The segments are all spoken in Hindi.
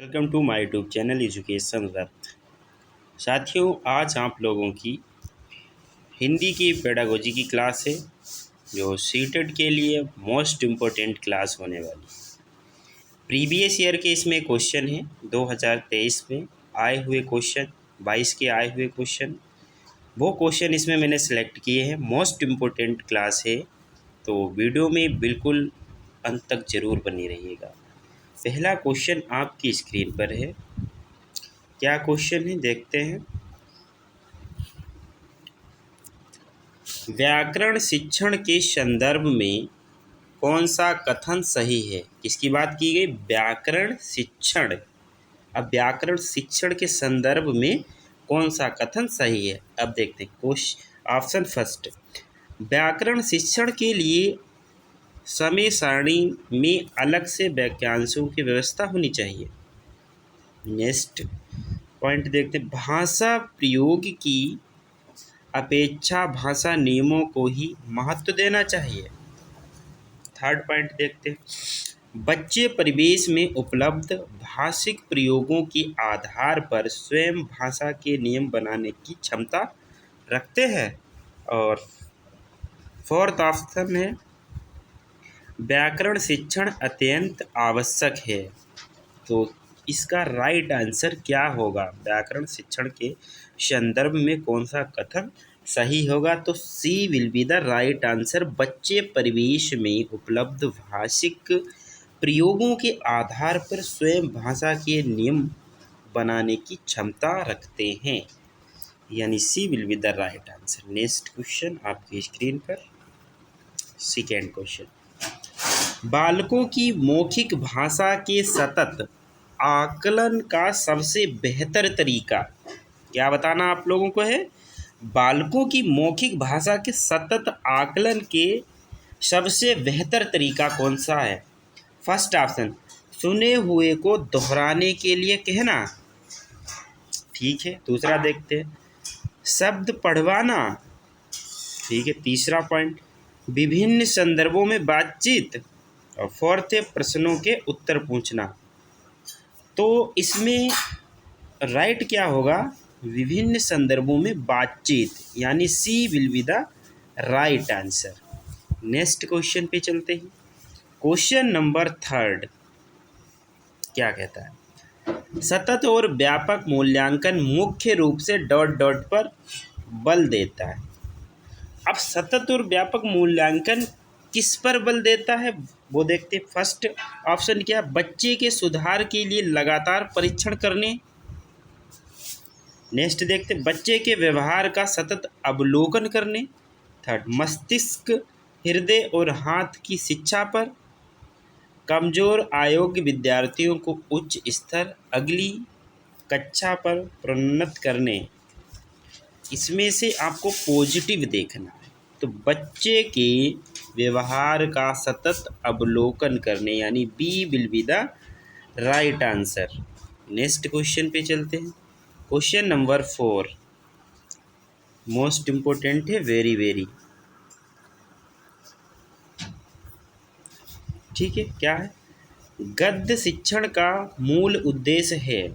Welcome to my YouTube channel education Rath. साथियों, आज आप लोगों की हिंदी की पेडागोजी की क्लास है जो सीटेट के लिए मोस्ट इम्पोर्टेंट क्लास होने वाली। प्रीवियस ईयर के इसमें क्वेश्चन है 2023 में आए हुए क्वेश्चन, 22 के आए हुए क्वेश्चन, वो क्वेश्चन इसमें मैंने सेलेक्ट किए हैं। मोस्ट इम्पोर्टेंट क्लास है तो वीडियो में बिल्कुल अंत तक ज़रूर बनी रहिएगा। पहला क्वेश्चन आपकी स्क्रीन पर है। क्या क्वेश्चन है देखते हैं। व्याकरण शिक्षण के संदर्भ में कौन सा कथन सही है? किसकी बात की गई? व्याकरण शिक्षण। अब व्याकरण शिक्षण के संदर्भ में कौन सा कथन सही है? अब देखते हैं क्वेश्चन। ऑप्शन फर्स्ट, व्याकरण शिक्षण के लिए समय सारणी में अलग से वाक्यांशों की व्यवस्था होनी चाहिए। नेक्स्ट पॉइंट देखते हैं, भाषा प्रयोग की अपेक्षा भाषा नियमों को ही महत्व देना चाहिए। थर्ड पॉइंट देखते हैं, बच्चे परिवेश में उपलब्ध भाषिक प्रयोगों के आधार पर स्वयं भाषा के नियम बनाने की क्षमता रखते हैं। और फोर्थ ऑप्शन है, व्याकरण शिक्षण अत्यंत आवश्यक है। तो इसका राइट आंसर क्या होगा? व्याकरण शिक्षण के संदर्भ में कौन सा कथन सही होगा? तो C will be the right answer. बच्चे परिवेश में उपलब्ध भाषिक प्रयोगों के आधार पर स्वयं भाषा के नियम बनाने की क्षमता रखते हैं, यानी C will be the right answer. Next question आपकी स्क्रीन पर, सेकेंड क्वेश्चन, बालकों की मौखिक भाषा के सतत आकलन का सबसे बेहतर तरीका क्या बताना आप लोगों को है? बालकों की मौखिक भाषा के सतत आकलन के सबसे बेहतर तरीका कौन सा है? फर्स्ट ऑप्शन, सुने हुए को दोहराने के लिए कहना। ठीक है। दूसरा देखते हैं, शब्द पढ़वाना। ठीक है। तीसरा पॉइंट, विभिन्न संदर्भों में बातचीत। और फोर्थ है, प्रश्नों के उत्तर पूछना। तो इसमें राइट क्या होगा? विभिन्न संदर्भों में बातचीत, यानी C will be the right answer. Next question पे चलते हैं। क्वेश्चन नंबर थर्ड क्या कहता है? सतत और व्यापक मूल्यांकन मुख्य रूप से डॉट डॉट पर बल देता है। अब सतत और व्यापक मूल्यांकन किस पर बल देता है वो देखते हैं। फर्स्ट ऑप्शन क्या? बच्चे के सुधार के लिए लगातार परीक्षण करने। नेक्स्ट देखते हैं, बच्चे के व्यवहार का सतत अवलोकन करने। थर्ड, मस्तिष्क, हृदय और हाथ की शिक्षा पर। कमजोर अयोग्य विद्यार्थियों को उच्च स्तर अगली कक्षा पर प्रोन्नत करने। इसमें से आपको पॉजिटिव देखना है। तो बच्चे के व्यवहार का सतत अवलोकन करने, यानी B will be the right answer. Next question पे चलते हैं। क्वेश्चन नंबर 4 मोस्ट इम्पोर्टेंट है, वेरी वेरी। ठीक है। क्या है? गद्य शिक्षण का मूल उद्देश्य है।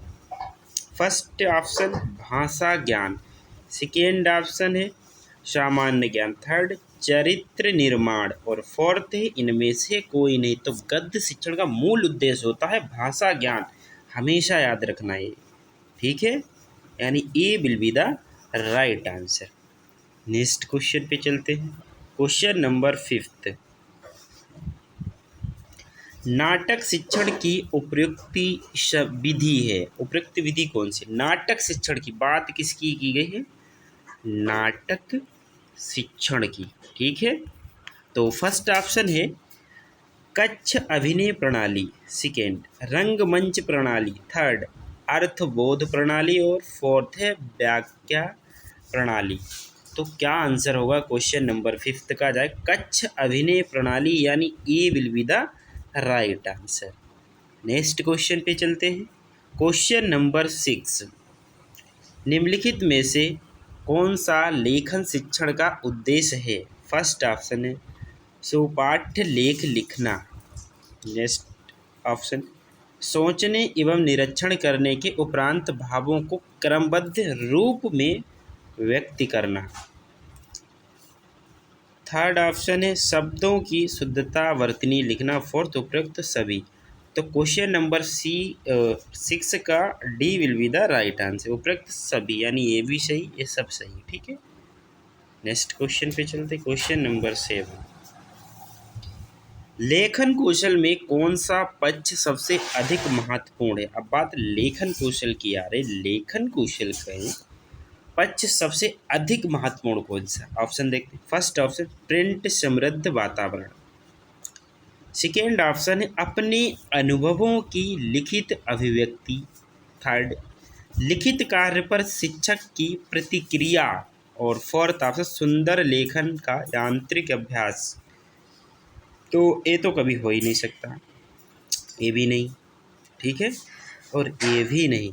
फर्स्ट ऑप्शन भाषा ज्ञान, सेकेंड ऑप्शन है सामान्य ज्ञान, थर्ड चरित्र निर्माण, और फोर्थ है इनमें से कोई नहीं। तो गद्य शिक्षण का मूल उद्देश्य होता है भाषा ज्ञान। हमेशा याद रखना ये। ठीक है, यानी A will be the right answer. Next question पे चलते हैं। क्वेश्चन नंबर 5, नाटक शिक्षण की उपयुक्त विधि है। उपयुक्त विधि कौन सी? नाटक शिक्षण की बात किसकी की गई है? नाटक शिक्षण की। ठीक है। तो फर्स्ट ऑप्शन है कच्छ अभिनय प्रणाली, सेकेंड रंगमंच प्रणाली, थर्ड अर्थबोध प्रणाली, और फोर्थ है व्याख्या प्रणाली। तो क्या आंसर होगा क्वेश्चन नंबर 5 का? जाए कच्छ अभिनय प्रणाली, यानी A will be the right answer. Next question पे चलते हैं। क्वेश्चन नंबर 6, निम्नलिखित में से कौन सा लेखन शिक्षण का उद्देश्य है? फर्स्ट ऑप्शन है सुपाठ्य लेख लिखना। नेक्स्ट ऑप्शन सोचने एवं निरीक्षण करने के उपरांत भावों को क्रमबद्ध रूप में व्यक्त करना। थर्ड ऑप्शन है शब्दों की शुद्धता वर्तनी लिखना। फोर्थ उपयुक्त सभी। तो क्वेश्चन नंबर सी 6 का D will be the right answer. उपयुक्त सभी यानी ये भी सही, ये सब सही। ठीक है, नेक्स्ट क्वेश्चन पे चलते। क्वेश्चन नंबर 7, लेखन कौशल में कौन सा पक्ष सबसे अधिक महत्वपूर्ण है। अब बात लेखन कौशल की आ रही, लेखन कौशल का पक्ष सबसे अधिक महत्वपूर्ण कौन सा। ऑप्शन देखते हैं। फर्स्ट ऑप्शन प्रिंट समृद्ध वातावरण। सेकेंड ऑप्शन है अपने अनुभवों की लिखित अभिव्यक्ति। थर्ड लिखित कार्य पर शिक्षक की प्रतिक्रिया। और फोर्थ ऑप्शन सुंदर लेखन का यांत्रिक अभ्यास। तो ये तो कभी हो ही नहीं सकता, ये भी नहीं, ठीक है, और ये भी नहीं।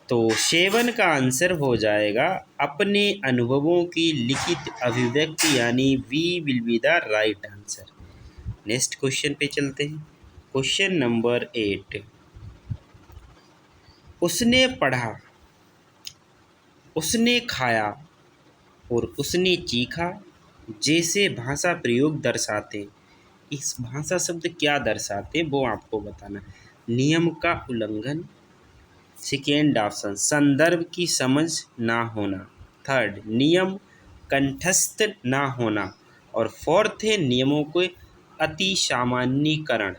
तो 7 का आंसर हो जाएगा अपने अनुभवों की लिखित अभिव्यक्ति यानी B will be the right answer. Next question पे चलते हैं। क्वेश्चन नंबर 8, उसने पढ़ा, उसने खाया और उसने चीखा जैसे भाषा प्रयोग दर्शाते। इस भाषा शब्द क्या दर्शाते वो आपको बताना। नियम का उल्लंघन। सेकेंड ऑप्शन संदर्भ की समझ ना होना। थर्ड नियम कंठस्थ ना होना। और फोर्थ है नियमों के अति सामान्यीकरण।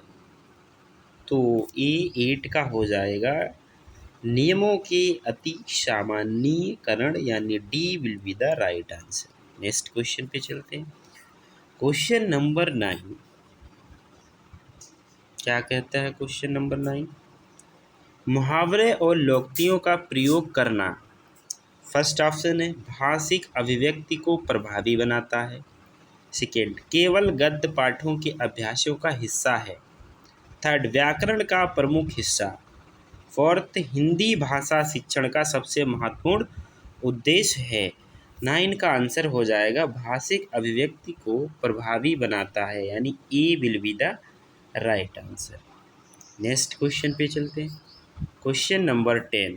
तो ए 8 का हो जाएगा नियमों के अति सामान्यीकरण यानी D will be the right answer. Next question पे चलते हैं। क्वेश्चन नंबर 9 क्या कहता है। क्वेश्चन नंबर 9, मुहावरे और लोकोक्तियों का प्रयोग करना। फर्स्ट ऑप्शन है भाषिक अभिव्यक्ति को प्रभावी बनाता है। सेकेंड केवल गद्य पाठों के अभ्यासों का हिस्सा है। थर्ड व्याकरण का प्रमुख हिस्सा। फोर्थ हिंदी भाषा शिक्षण का सबसे महत्वपूर्ण उद्देश्य है। 9 का आंसर हो जाएगा भाषिक अभिव्यक्ति को प्रभावी बनाता है यानी A will be the right answer. Next question पे चलते हैं। क्वेश्चन नंबर 10,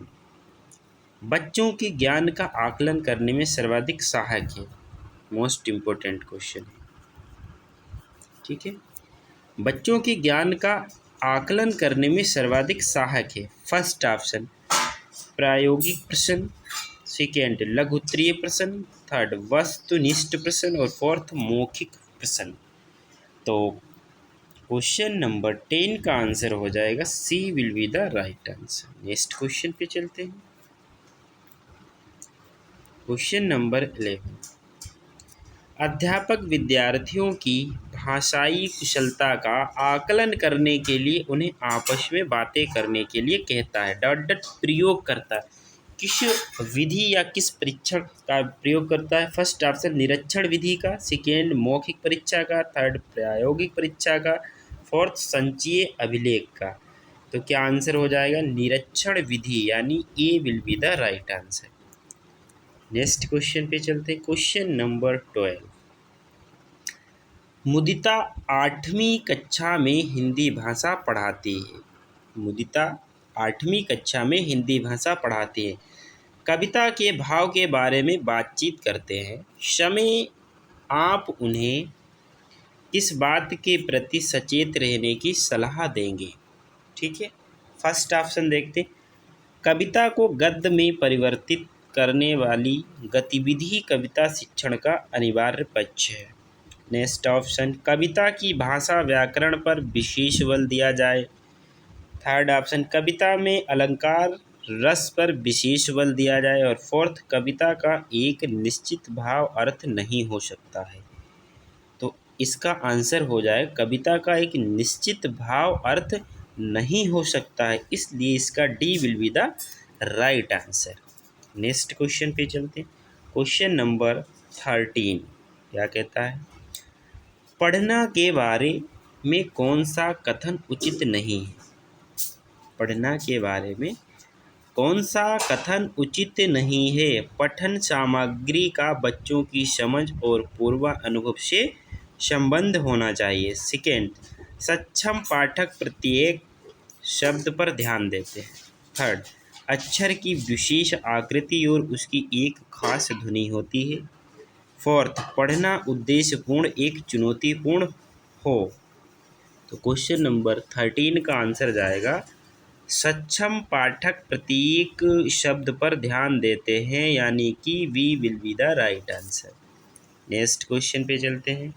बच्चों के ज्ञान का आकलन करने में सर्वाधिक सहायक है। मोस्ट इम्पोर्टेंट क्वेश्चन है, ठीक है। बच्चों के ज्ञान का आकलन करने में सर्वाधिक सहायक है। फर्स्ट ऑप्शन प्रायोगिक प्रश्न। सेकेंड लघु उत्तरीय प्रश्न। थर्ड वस्तुनिष्ठ प्रश्न। और फोर्थ मौखिक प्रश्न। तो क्वेश्चन नंबर 10 का आंसर हो जाएगा C will be the right answer. Next question पे चलते हैं। क्वेश्चन नंबर 11, अध्यापक विद्यार्थियों की भाषाई कुशलता का आकलन करने के लिए उन्हें आपस में बातें करने के लिए कहता है। डॉट डॉट प्रयोग करता है। किस विधि या किस परीक्षण का प्रयोग करता है। फर्स्ट ऑप्शन निरीक्षण विधि का। सेकेंड मौखिक परीक्षा का। थर्ड प्रायोगिक परीक्षा का। फोर्थ संचयी अभिलेख का। तो क्या आंसर हो जाएगा निरीक्षण विधि यानी A will be the right answer. Next question पे चलते हैं। क्वेश्चन नंबर 12, मुदिता 8वीं कक्षा में हिंदी भाषा पढ़ाती है। मुदिता 8वीं कक्षा में हिंदी भाषा पढ़ाती है। कविता के भाव के बारे में बातचीत करते हैं। समय आप उन्हें किस बात के प्रति सचेत रहने की सलाह देंगे। ठीक है, फर्स्ट ऑप्शन देखते हैं। कविता को गद्य में परिवर्तित करने वाली गतिविधि कविता शिक्षण का अनिवार्य पक्ष है। नेक्स्ट ऑप्शन कविता की भाषा व्याकरण पर विशेष बल दिया जाए। थर्ड ऑप्शन कविता में अलंकार रस पर विशेष बल दिया जाए। और फोर्थ कविता का एक निश्चित भाव अर्थ नहीं हो सकता है। तो इसका आंसर हो जाए कविता का एक निश्चित भाव अर्थ नहीं हो सकता है, इसलिए इसका D will be the right answer. Next question पे चलते हैं। क्वेश्चन नंबर 13 क्या कहता है। पढ़ना के बारे में कौन सा कथन उचित नहीं है। पढ़ना के बारे में कौन सा कथन उचित नहीं है। पठन सामग्री का बच्चों की समझ और पूर्वानुभव से संबंध होना चाहिए। सेकेंड सक्षम पाठक प्रत्येक शब्द पर ध्यान देते हैं। थर्ड, अक्षर की विशेष आकृति और उसकी एक खास ध्वनि होती है। फोर्थ, पढ़ना उद्देश्यपूर्ण एक चुनौतीपूर्ण हो। तो क्वेश्चन नंबर 13 का आंसर जाएगा सक्षम पाठक प्रत्येक शब्द पर ध्यान देते हैं, यानी कि B will be the right answer. Next question पे चलते हैं।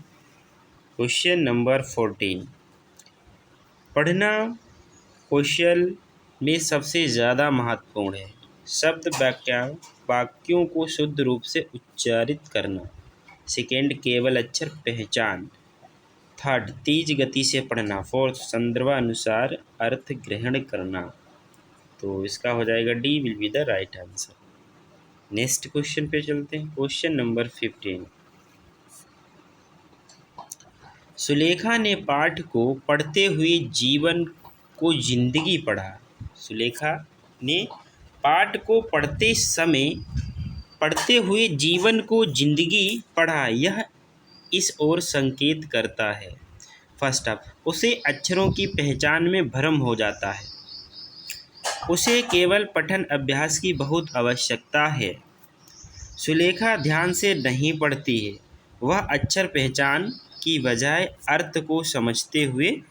क्वेश्चन नंबर 14, पढ़ना कौशल में सबसे ज़्यादा महत्वपूर्ण है। शब्द वाक्यों को शुद्ध रूप से उच्चारित करना। सेकेंड, केवल अक्षर पहचान। थर्ड, तेज गति से पढ़ना। फोर्थ, संदर्भानुसार अर्थ ग्रहण करना। तो इसका हो जाएगा D will be the right answer. Next question पे चलते हैं। क्वेश्चन नंबर 15, सुलेखा ने पाठ को पढ़ते हुए जीवन को जिंदगी पढ़ा। सुलेखा ने पाठ को पढ़ते हुए जीवन को जिंदगी पढ़ा। यह इस ओर संकेत करता है। फर्स्ट ऑफ, उसे अक्षरों की पहचान में भ्रम हो जाता है। उसे केवल पठन अभ्यास की बहुत आवश्यकता है। सुलेखा ध्यान से नहीं पढ़ती है, वह अक्षर पहचान की बजाय अर्थ को समझते हुए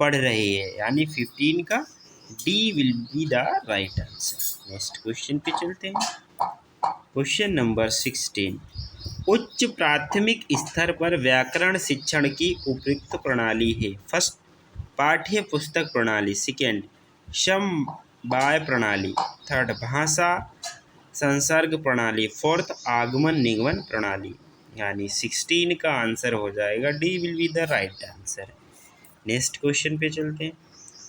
पढ़ रही है, यानी 15 का D will be the right answer. Next question पे चलते हैं। क्वेश्चन नंबर 16, उच्च प्राथमिक स्तर पर व्याकरण शिक्षण की उपयुक्त प्रणाली है। फर्स्ट, पाठ्य पुस्तक प्रणाली। सेकेंड, समवाय प्रणाली। थर्ड, भाषा संसर्ग प्रणाली। फोर्थ, आगमन निगमन प्रणाली। यानी 16 का आंसर हो जाएगा D will be the right answer. Next question पे चलते हैं।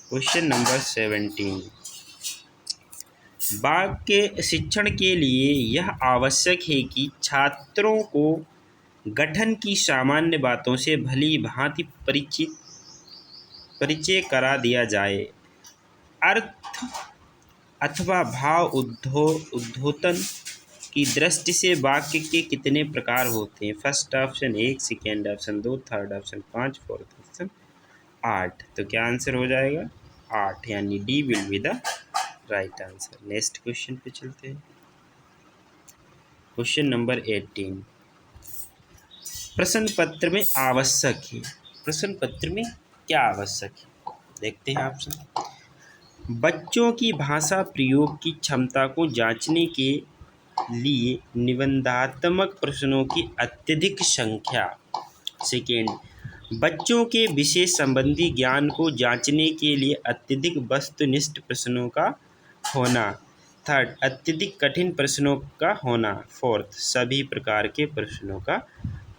क्वेश्चन नंबर 17, वाक्य शिक्षण के लिए यह आवश्यक है कि छात्रों को गठन की सामान्य बातों से भली भांति परिचय करा दिया जाए। अर्थ अथवा भाव उद्बोधन की दृष्टि से वाक्य के कितने प्रकार होते हैं। First option 1, second option 2, third option 5, fourth option 8। तो क्या आंसर हो जाएगा 8, यानी D will be the right answer. Next question पे चलते हैं। क्वेश्चन नंबर 18, प्रश्न पत्र में आवश्यक है। प्रश्न पत्र में क्या आवश्यक है, देखते हैं ऑप्शन। बच्चों की भाषा प्रयोग की क्षमता को जांचने के लिए निबंधात्मक प्रश्नों की अत्यधिक संख्या। सेकेंड, बच्चों के विषय संबंधी ज्ञान को जांचने के लिए अत्यधिक वस्तुनिष्ठ प्रश्नों का होना। थर्ड, अत्यधिक कठिन प्रश्नों का होना। फोर्थ, सभी प्रकार के प्रश्नों का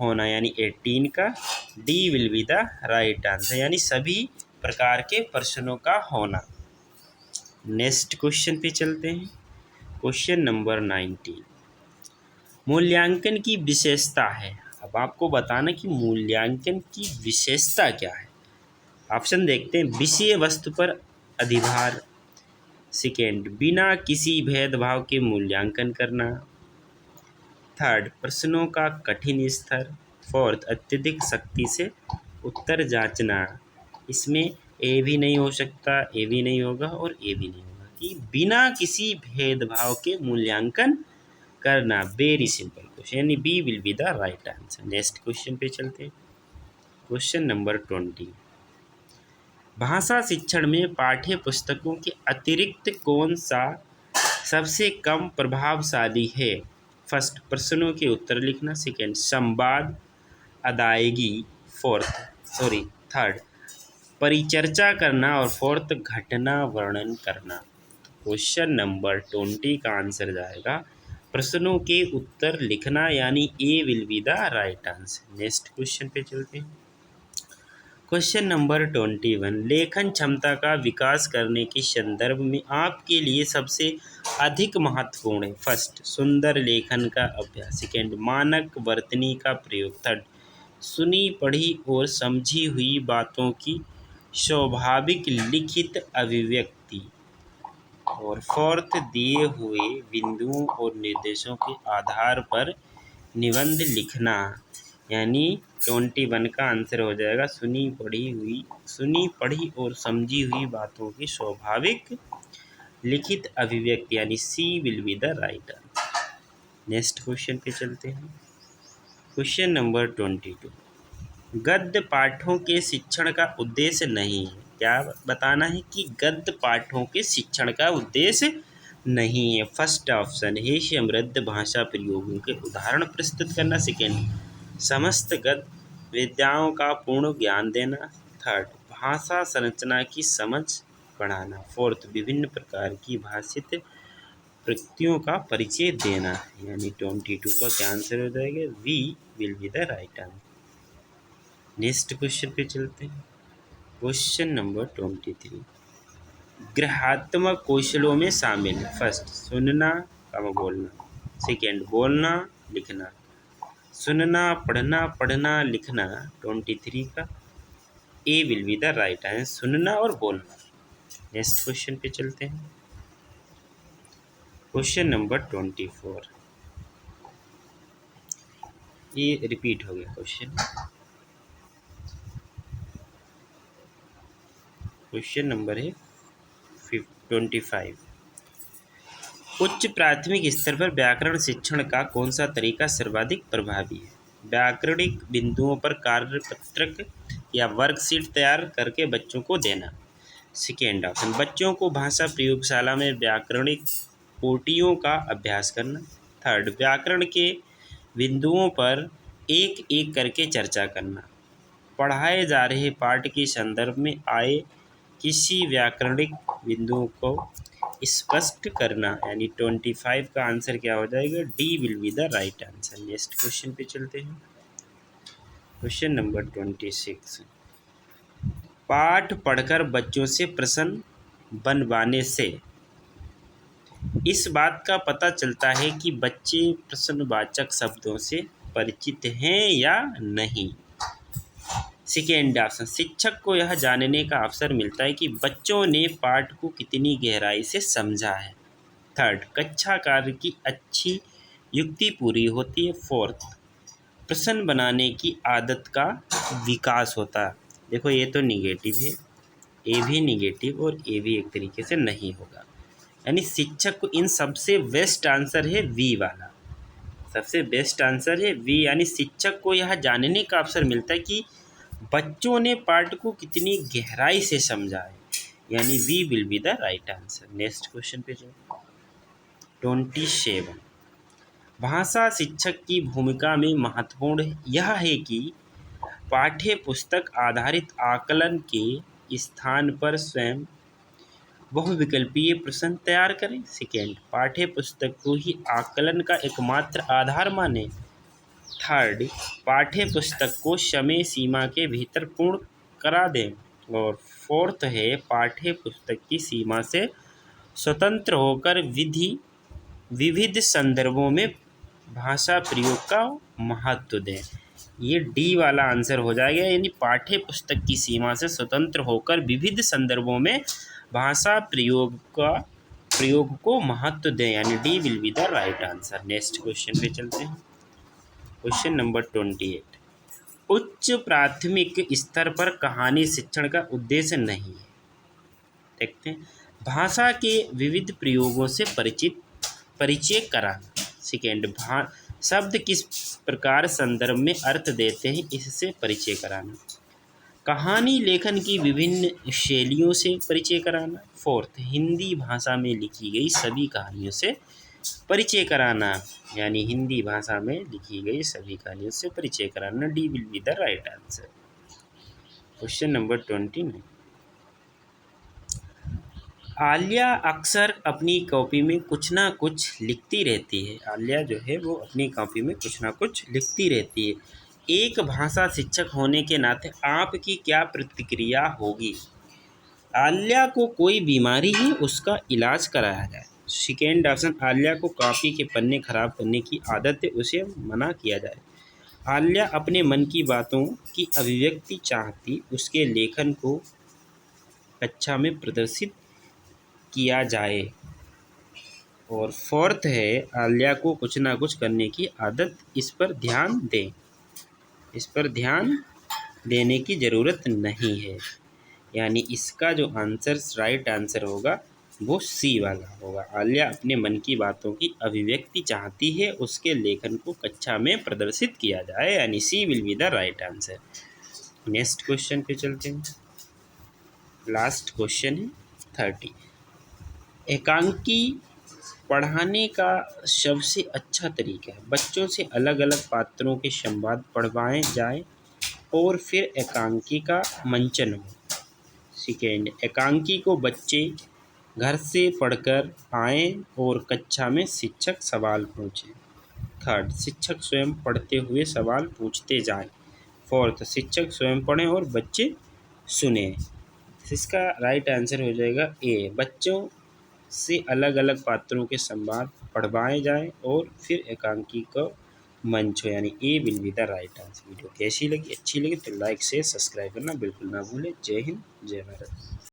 होना, यानी 18 का D will be the right answer, यानी सभी प्रकार के प्रश्नों का होना। नेक्स्ट क्वेश्चन पे चलते हैं। क्वेश्चन नंबर 19, मूल्यांकन की विशेषता है। अब आपको बताना कि मूल्यांकन की विशेषता क्या है। ऑप्शन देखते हैं। विषय वस्तु पर अधिभार। सेकेंड, बिना किसी भेदभाव के मूल्यांकन करना। थर्ड, प्रश्नों का कठिन स्तर। फोर्थ, अत्यधिक सख्ती से उत्तर जांचना। इसमें ए भी नहीं हो सकता, ए भी नहीं होगा और ए भी नहीं होगा, कि बिना किसी भेदभाव के मूल्यांकन करना। वेरी सिंपल क्वेश्चन, यानी B will be the right answer. Next question पे चलते हैं। क्वेश्चन नंबर 20, भाषा शिक्षण में पाठ्य पुस्तकों के अतिरिक्त कौन सा सबसे कम प्रभावशाली है। फर्स्ट, प्रश्नों के उत्तर लिखना। सेकेंड, संवाद अदायगी। थर्ड, परिचर्चा करना। और फोर्थ, घटना वर्णन करना। क्वेश्चन नंबर 20 का आंसर जाएगा प्रश्नों के उत्तर लिखना, यानी A will be the right answer. Next question पे चलते हैं। क्वेश्चन नंबर 21, लेखन क्षमता का विकास करने के संदर्भ में आपके लिए सबसे अधिक महत्वपूर्ण है। फर्स्ट, सुंदर लेखन का अभ्यास। सेकेंड, मानक वर्तनी का प्रयोग। थर्ड, सुनी पढ़ी और समझी हुई बातों की स्वाभाविक लिखित अभिव्यक्ति। और फोर्थ, दिए हुए बिंदुओं और निर्देशों के आधार पर निबंध लिखना। यानी 21 का आंसर हो जाएगा सुनी पढ़ी और समझी हुई बातों की स्वाभाविक लिखित अभिव्यक्ति, यानी C will be the right answer. Next question पे चलते हैं। क्वेश्चन नंबर 22, गद्य पाठों के शिक्षण का उद्देश्य नहीं है। क्या बताना है कि गद्य पाठों के शिक्षण का उद्देश्य नहीं है। फर्स्ट ऑप्शन है समृद्ध भाषा प्रयोगों के उदाहरण प्रस्तुत करना। सेकेंड, समस्त गद्य विद्याओं का पूर्ण ज्ञान देना। थर्ड, भाषा संरचना की समझ बढ़ाना। फोर्थ, विभिन्न प्रकार की भाषित प्रकृतियों का परिचय देना। यानी 22 का क्या आंसर हो जाएगा? B will be the right answer. Next question पे चलते हैं। क्वेश्चन नंबर 23, ग्रहात्मक कौशलों में शामिल। फर्स्ट, सुनना कम बोलना। सेकेंड, बोलना लिखना। सुनना पढ़ना पढ़ना लिखना 23 का A will be the right answer, सुनना और बोलना। नेक्स्ट क्वेश्चन पे चलते हैं। क्वेश्चन नंबर 24, ये रिपीट हो गया क्वेश्चन। क्वेश्चन नंबर है 25, उच्च प्राथमिक स्तर पर व्याकरण शिक्षण का कौन सा तरीका सर्वाधिक प्रभावी है? व्याकरणिक बिंदुओं पर कार्यपत्रक या वर्कशीट तैयार करके बच्चों को देना। सेकेंड ऑप्शन, बच्चों को भाषा प्रयोगशाला में व्याकरणिक कोटियों का अभ्यास करना। थर्ड, व्याकरण के बिंदुओं पर एक एक करके चर्चा करना। पढ़ाए जा रहे पाठ के संदर्भ में आए किसी व्याकरणिक बिंदुओं को स्पष्ट करना। यानी 25 का आंसर क्या हो जाएगा? D will be the right answer. Next question पे चलते हैं। क्वेश्चन नंबर 26, पाठ पढ़कर बच्चों से प्रश्न बनवाने से इस बात का पता चलता है कि बच्चे प्रश्नवाचक शब्दों से परिचित हैं या नहीं। सेकेंड ऑप्शन, शिक्षक को यह जानने का अवसर मिलता है कि बच्चों ने पाठ को कितनी गहराई से समझा है। थर्ड, कक्षा कार्य की अच्छी युक्ति पूरी होती है। फोर्थ, प्रश्न बनाने की आदत का विकास होता है। देखो ये तो निगेटिव है, ए भी निगेटिव और ए भी एक तरीके से नहीं होगा। यानी शिक्षक को इन सबसे बेस्ट आंसर है वी वाला, सबसे बेस्ट आंसर है वी। यानी शिक्षक को यह जानने का अवसर मिलता है कि बच्चों ने पाठ को कितनी गहराई से समझा है। यानी B will be the right answer. Next question पे जाओ। 27, भाषा शिक्षक की भूमिका में महत्वपूर्ण यह है कि पाठ्य पुस्तक आधारित आकलन के स्थान पर स्वयं बहुविकल्पीय प्रश्न तैयार करें। सेकेंड, पाठ्य पुस्तक को ही आकलन का एकमात्र आधार माने। थर्ड, पाठ्य पुस्तक को समय सीमा के भीतर पूर्ण करा दें। और फोर्थ है, पाठ्य पुस्तक की सीमा से स्वतंत्र होकर विविध संदर्भों में भाषा प्रयोग का महत्व दें। ये डी वाला आंसर हो जाएगा। यानी पाठ्य पुस्तक की सीमा से स्वतंत्र होकर विविध संदर्भों में भाषा प्रयोग को महत्व दें। यानी D will be the right answer. Next question पे चलते हैं। क्वेश्चन नंबर 28, उच्च प्राथमिक स्तर पर कहानी शिक्षण का उद्देश्य नहीं है। देखते हैं, भाषा के विविध प्रयोगों से परिचय कराना। सेकेंड, शब्द किस प्रकार संदर्भ में अर्थ देते हैं इससे परिचय कराना। कहानी लेखन की विभिन्न शैलियों से परिचय कराना। फोर्थ, हिंदी भाषा में लिखी गई सभी कहानियों से परिचय कराना। यानी हिंदी भाषा में लिखी गई सभी कहानियों से परिचय कराना। D will be the right answer. Question number 29, Alia अक्सर अपनी कॉपी में कुछ ना कुछ लिखती रहती है। आलिया जो है वो अपनी कॉपी में कुछ ना कुछ लिखती रहती है। एक भाषा शिक्षक होने के नाते आपकी क्या प्रतिक्रिया होगी? आलिया को कोई बीमारी है, उसका इलाज कराया जाए। सेकेंड ऑप्शन, आलिया को कॉपी के पन्ने खराब करने की आदत है, उसे मना किया जाए। आलिया अपने मन की बातों की अभिव्यक्ति चाहती, उसके लेखन को कक्षा में प्रदर्शित किया जाए। और फोर्थ है, आलिया को कुछ ना कुछ करने की आदत, इस पर ध्यान दें। इस पर ध्यान देने की ज़रूरत नहीं है। यानी इसका जो आंसर राइट आंसर होगा वो सी वाला होगा। आलिया अपने मन की बातों की अभिव्यक्ति चाहती है, उसके लेखन को कक्षा में प्रदर्शित किया जाए, यानी C will be the right answer. Next question पे चलते हैं। लास्ट क्वेश्चन है 30। एकांकी पढ़ाने का सबसे अच्छा तरीका है बच्चों से अलग अलग पात्रों के संवाद पढ़वाएं जाए और फिर एकांकी का मंचन हो। सेकेंड, एकांकी को बच्चे घर से पढ़कर आएँ और कक्षा में शिक्षक सवाल पूछें। थर्ड, शिक्षक स्वयं पढ़ते हुए सवाल पूछते जाएं। फोर्थ, शिक्षक स्वयं पढ़ें और बच्चे सुने। इसका राइट आंसर हो जाएगा ए, बच्चों से अलग अलग पात्रों के संवाद पढ़वाए जाएं और फिर एकांकी को मंच हो, यानी A will be the right answer. Video कैसी लगी, अच्छी लगी तो लाइक शेयर सब्सक्राइब करना बिल्कुल ना भूलें। जय हिंद, जय भारत।